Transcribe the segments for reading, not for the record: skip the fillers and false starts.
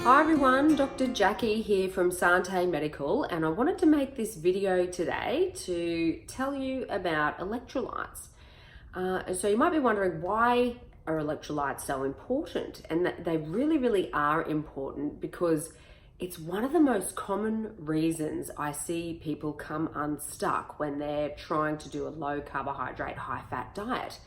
Hi everyone, Dr. Jackie here from Sante Medical, and I wanted to make this video today to tell you about electrolytes. So you might be wondering, why are electrolytes so important? And that they really are important because it's one of the most common reasons I see people come unstuck when they're trying to do a low carbohydrate, high fat diet.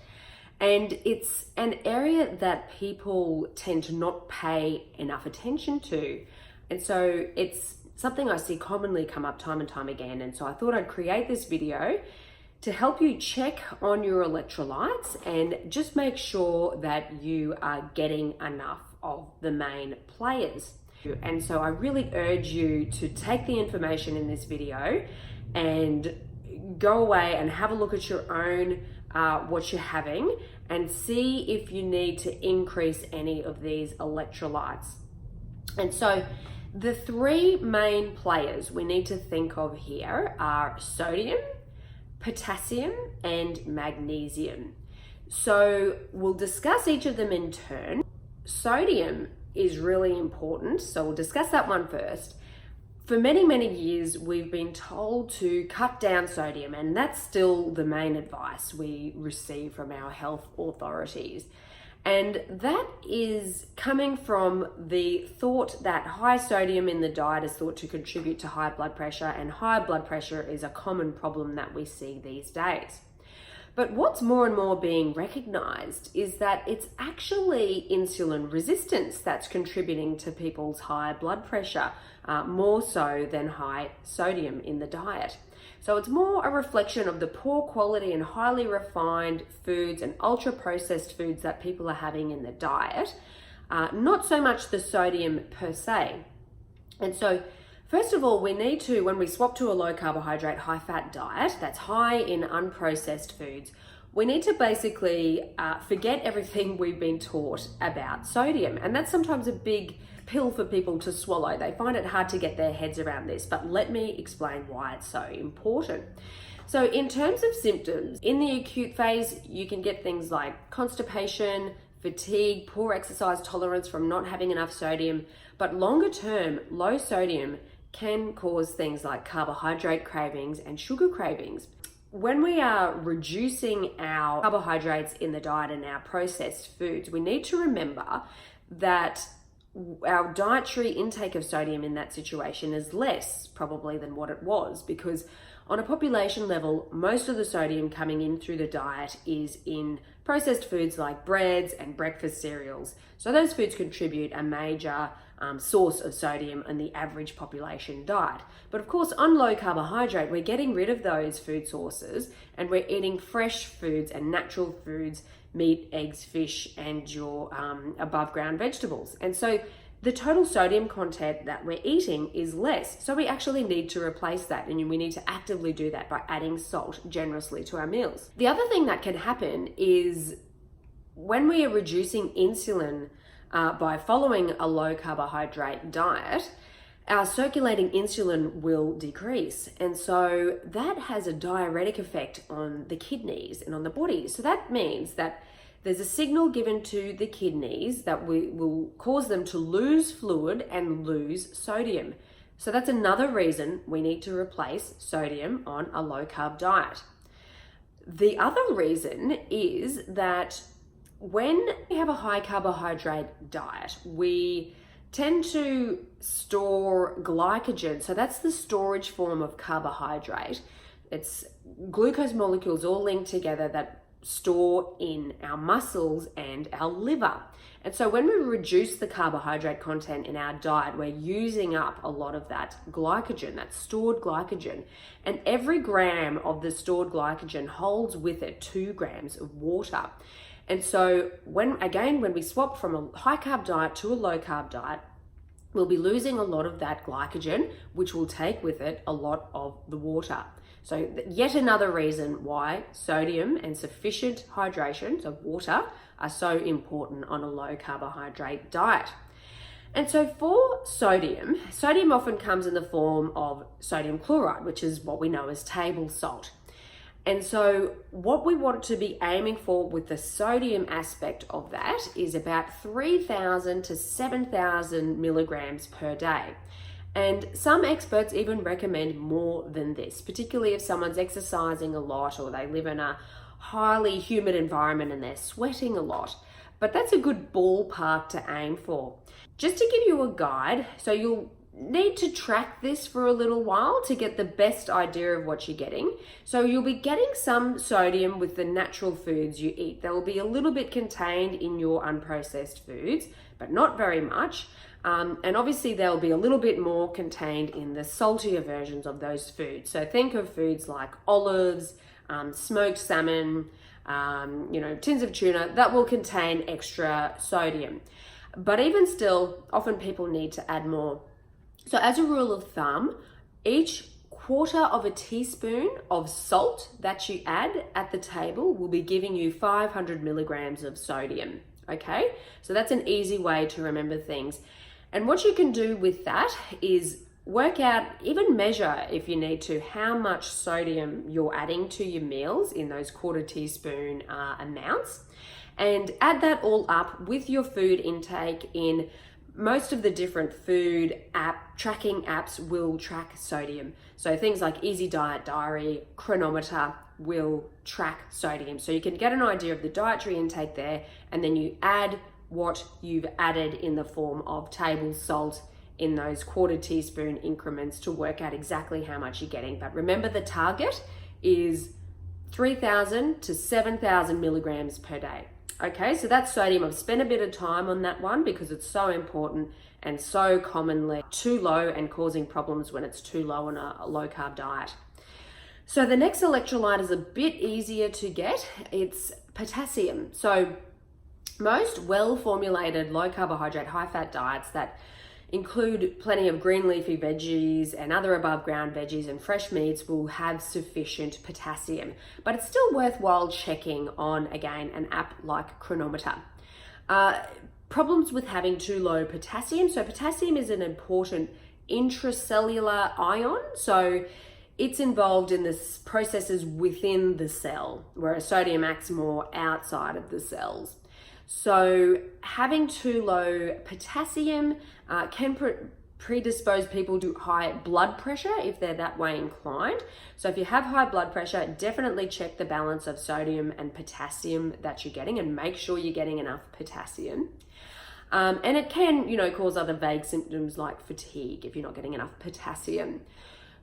And it's an area that people tend to not pay enough attention to. And so it's something I see commonly come up time and time again. And so I thought I'd create this video to help you check on your electrolytes and just make sure that you are getting enough of the main players. And so I really urge you to take the information in this video and go away and have a look at your own what you're having and see if you need to increase any of these electrolytes. And so the three main players we need to think of here are sodium, potassium, and magnesium. So we'll discuss each of them in turn. Sodium is really important, so we'll discuss that one first. For many years, we've been told to cut down sodium, and that's still the main advice we receive from our health authorities. And that is coming from the thought that high sodium in the diet is thought to contribute to high blood pressure, and high blood pressure is a common problem that we see these days. But what's more and more being recognized is that it's actually insulin resistance that's contributing to people's high blood pressure, more so than high sodium in the diet. So it's more a reflection of the poor quality and highly refined foods and ultra processed foods that people are having in the diet, not so much the sodium per se. And so first of all, we need to, when we swap to a low carbohydrate, high fat diet that's high in unprocessed foods, we need to basically forget everything we've been taught about sodium. And that's sometimes a big pill for people to swallow. They find it hard to get their heads around this, but let me explain why it's so important. So in terms of symptoms, in the acute phase, you can get things like constipation, fatigue, poor exercise tolerance from not having enough sodium, but longer term, low sodium can cause things like carbohydrate cravings and sugar cravings. When we are reducing our carbohydrates in the diet and our processed foods, we need to remember that our dietary intake of sodium in that situation is less probably than what it was, because on a population level, most of the sodium coming in through the diet is in processed foods like breads and breakfast cereals. So those foods contribute a major source of sodium in the average population diet. But of course, on low carbohydrate, we're getting rid of those food sources and we're eating fresh foods and natural foods, meat, eggs, fish, and your above ground vegetables. And so the total sodium content that we're eating is less. So we actually need to replace that, and we need to actively do that by adding salt generously to our meals. The other thing that can happen is when we are reducing insulin by following a low carbohydrate diet, our circulating insulin will decrease. And so that has a diuretic effect on the kidneys and on the body. So that means that there's a signal given to the kidneys that will cause them to lose fluid and lose sodium. So that's another reason we need to replace sodium on a low carb diet. The other reason is that when we have a high carbohydrate diet, we tend to store glycogen. So that's the storage form of carbohydrate. It's glucose molecules all linked together that store in our muscles and our liver. And so when we reduce the carbohydrate content in our diet, we're using up a lot of that glycogen, that stored glycogen. And every gram of the stored glycogen holds with it 2 grams of water. And so when we swap from a high carb diet to a low carb diet, we'll be losing a lot of that glycogen, which will take with it a lot of the water. So yet another reason why sodium and sufficient hydration of water are so important on a low carbohydrate diet. And so for sodium often comes in the form of sodium chloride, which is what we know as table salt. And so what we want to be aiming for with the sodium aspect of that is about 3,000 to 7,000 milligrams per day. And some experts even recommend more than this, particularly if someone's exercising a lot or they live in a highly humid environment and they're sweating a lot. But that's a good ballpark to aim for. Just to give you a guide, so you'll need to track this for a little while to get the best idea of what you're getting. So you'll be getting some sodium with the natural foods you eat. There will be a little bit contained in your unprocessed foods, but not very much. And obviously there'll be a little bit more contained in the saltier versions of those foods. So think of foods like olives, smoked salmon, tins of tuna that will contain extra sodium. But even still, often people need to add more. So as a rule of thumb, each quarter of a teaspoon of salt that you add at the table will be giving you 500 milligrams of sodium, okay? So that's an easy way to remember things. And what you can do with that is work out, even measure if you need to, how much sodium you're adding to your meals in those quarter teaspoon amounts, and add that all up with your food intake. In most of the different food tracking apps will track sodium. So things like Easy Diet Diary, Chronometer will track sodium. So you can get an idea of the dietary intake there, and then you add what you've added in the form of table salt in those quarter teaspoon increments to work out exactly how much you're getting. But remember, the target is 3,000 to 7,000 milligrams per day. Okay, so that's sodium. I've spent a bit of time on that one because it's so important and so commonly too low and causing problems when it's too low on a low carb diet. So the next electrolyte is a bit easier to get. It's potassium. So most well-formulated low carbohydrate, high fat diets that include plenty of green leafy veggies and other above ground veggies and fresh meats will have sufficient potassium, but it's still worthwhile checking on, again, an app like Chronometer. Problems with having too low potassium. So potassium is an important intracellular ion. So it's involved in the processes within the cell, whereas sodium acts more outside of the cells. So having too low potassium can predispose people to high blood pressure if they're that way inclined. So if you have high blood pressure, definitely check the balance of sodium and potassium that you're getting and make sure you're getting enough potassium. And it can, cause other vague symptoms like fatigue if you're not getting enough potassium.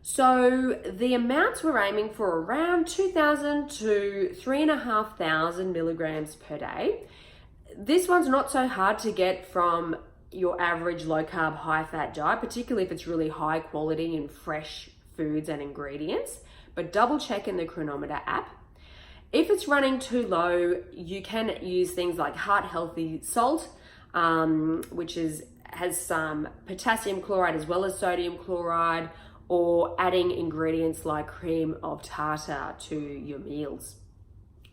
So the amounts we're aiming for around 2,000 to 3,500 milligrams per day. This one's not so hard to get from your average low carb, high fat diet, particularly if it's really high quality and fresh foods and ingredients, but double check in the Chronometer app. If it's running too low, you can use things like heart healthy salt, which has some potassium chloride as well as sodium chloride, or adding ingredients like cream of tartar to your meals.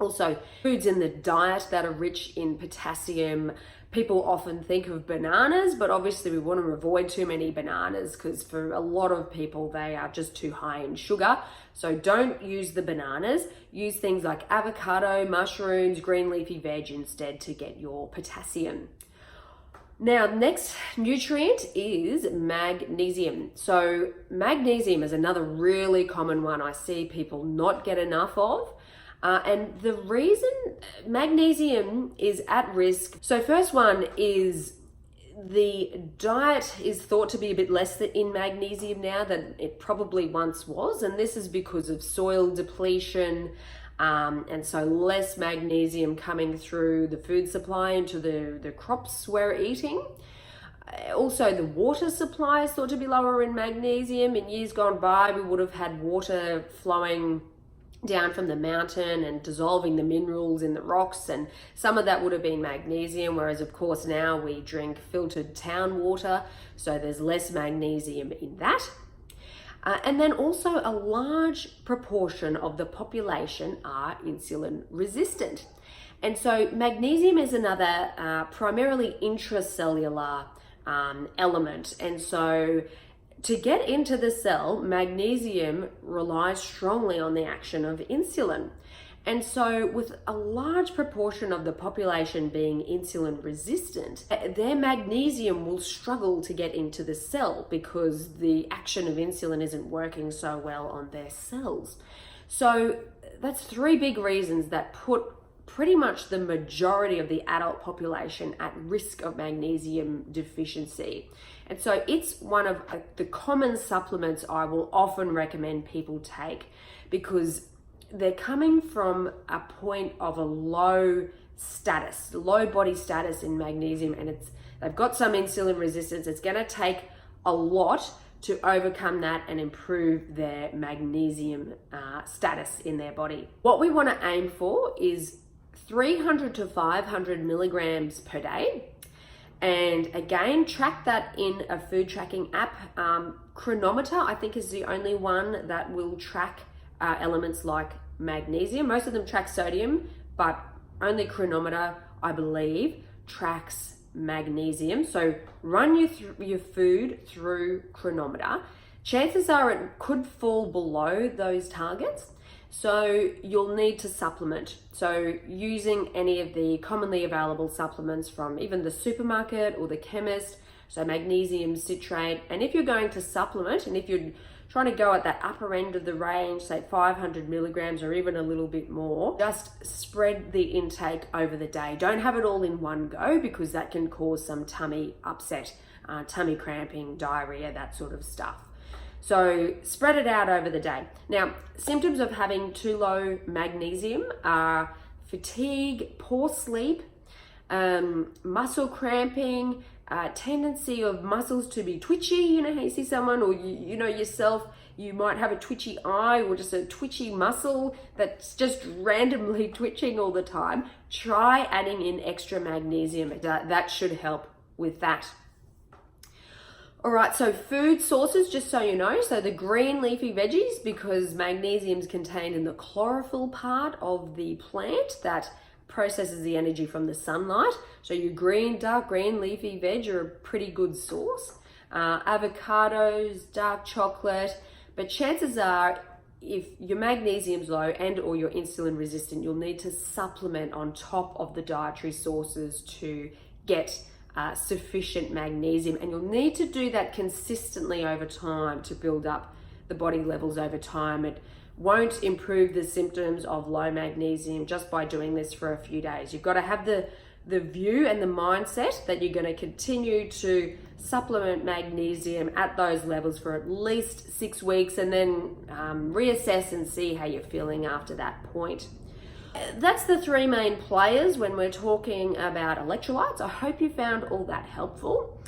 Also, foods in the diet that are rich in potassium. People often think of bananas, but obviously we want to avoid too many bananas because for a lot of people, they are just too high in sugar. So don't use the bananas. Use things like avocado, mushrooms, green leafy veg instead to get your potassium. Now, next nutrient is magnesium. So magnesium is another really common one I see people not get enough of. And the reason magnesium is at risk. So first one is the diet is thought to be a bit less in magnesium now than it probably once was. And this is because of soil depletion. And so less magnesium coming through the food supply into the crops we're eating. Also, the water supply is thought to be lower in magnesium. In years gone by, we would have had water flowing down from the mountain and dissolving the minerals in the rocks, and some of that would have been magnesium, whereas of course now we drink filtered town water, so there's less magnesium in that. And then also a large proportion of the population are insulin resistant. And so magnesium is another primarily intracellular element. And so to get into the cell, magnesium relies strongly on the action of insulin. And so with a large proportion of the population being insulin resistant, their magnesium will struggle to get into the cell because the action of insulin isn't working so well on their cells. So that's three big reasons that put pretty much the majority of the adult population at risk of magnesium deficiency. And so it's one of the common supplements I will often recommend people take, because they're coming from a point of a low body status in magnesium, and they've got some insulin resistance. It's going to take a lot to overcome that and improve their magnesium status in their body. What we want to aim for is 300 to 500 milligrams per day. And again, track that in a food tracking app. Chronometer, I think, is the only one that will track elements like magnesium. Most of them track sodium, but only Chronometer, I believe, tracks magnesium. So run your food through Chronometer. Chances are it could fall below those targets, so you'll need to supplement. So using any of the commonly available supplements from even the supermarket or the chemist, so magnesium citrate. And if you're going to supplement, and if you're trying to go at that upper end of the range, say 500 milligrams or even a little bit more, just spread the intake over the day. Don't have it all in one go, because that can cause some tummy upset, tummy cramping, diarrhea, that sort of stuff. So spread it out over the day. Now, symptoms of having too low magnesium are fatigue, poor sleep, muscle cramping, tendency of muscles to be twitchy. You know how you see someone, or you know yourself, you might have a twitchy eye or just a twitchy muscle that's just randomly twitching all the time. Try adding in extra magnesium. That should help with that. All right, so food sources, just so you know, so the green leafy veggies, because magnesium is contained in the chlorophyll part of the plant that processes the energy from the sunlight. So your dark green leafy veg are a pretty good source. Avocados, dark chocolate, but chances are if your magnesium's low and or you're insulin resistant, you'll need to supplement on top of the dietary sources to get sufficient magnesium, and you'll need to do that consistently over time to build up the body levels over time. It won't improve the symptoms of low magnesium just by doing this for a few days. You've got to have the view and the mindset that you're going to continue to supplement magnesium at those levels for at least 6 weeks, and then reassess and see how you're feeling after that point. That's the three main players when we're talking about electrolytes. I hope you found all that helpful.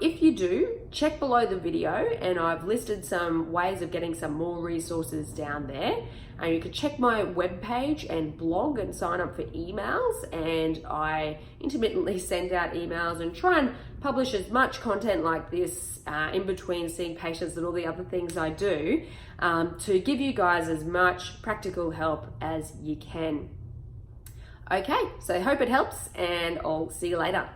If you do, check below the video, and I've listed some ways of getting some more resources down there. You can check my webpage and blog and sign up for emails, and I intermittently send out emails and try and publish as much content like this in between seeing patients and all the other things I do, to give you guys as much practical help as you can. Okay, so I hope it helps, and I'll see you later.